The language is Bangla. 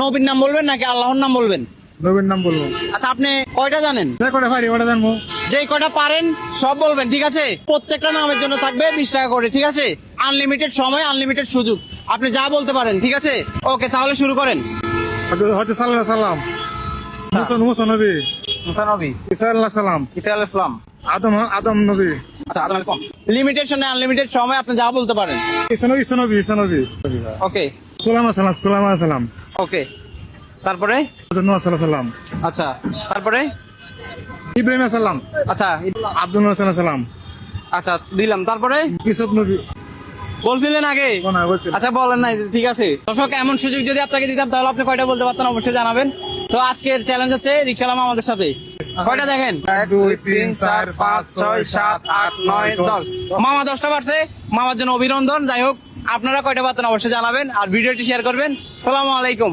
নবীর নাম বলবেন নাকি আল্লাহর নাম বলবেন? নবীর নাম বলবো। আচ্ছা, আপনি কয়টা জানেন? কটা পারি ওটা জানবো। যেই কয়টা পারেন সব বলবেন, ঠিক আছে? প্রত্যেকটা নামের জন্য থাকবে 20 টাকা করে, ঠিক আছে? আনলিমিটেড সময়, আনলিমিটেড সুযোগ, আপনি যা বলতে পারেন, ঠিক আছে? ওকে, তাহলে শুরু করেন। হচ্ছে সাল্লাল্লাহু সাল্লাম, মুসা নবী, মুসা নবী, ঈসা আলাইহিস সালাম, ঈসা আলাইহিস সালাম। আদম নবী, আচ্ছা, লিমিটেড সময়, আনলিমিটেড সময়, আপনি যা বলতে পারেন। ঈসা নবী, ওকে, সুলাইমান আলাইহিস সালাম, ওকে। তারপরে? নূহ আলাইহিস সালাম, আচ্ছা, তারপরে? ইব্রাহিম আলাইহিস সালাম, আচ্ছা, আব্দুল আলাইহিস সালাম, আচ্ছা দিলাম। তারপরে ইউসুফ নবী। বলছিলেন আগে? না, বলছি না। আচ্ছা, বলেন নাই, ঠিক আছে। দর্শক, এমন সুযোগ যদি আপনাকে দিতাম তাহলে আপনি কয়টা বলতে পারতেন অবশ্যই জানাবেন। তো আজকের চ্যালেঞ্জ হচ্ছে রিকশালাম আমাদের সাথে। কয়টা দেখেন? 1 2 3 4 5 6 7 8 9 10। মামা 10টা পারছে, মামার জন্য অভিনন্দন। যাই হোক, আপনারা কয়টা পারতেন অবশ্যই জানাবেন আর ভিডিওটি শেয়ার করবেন। সালামু আলাইকুম।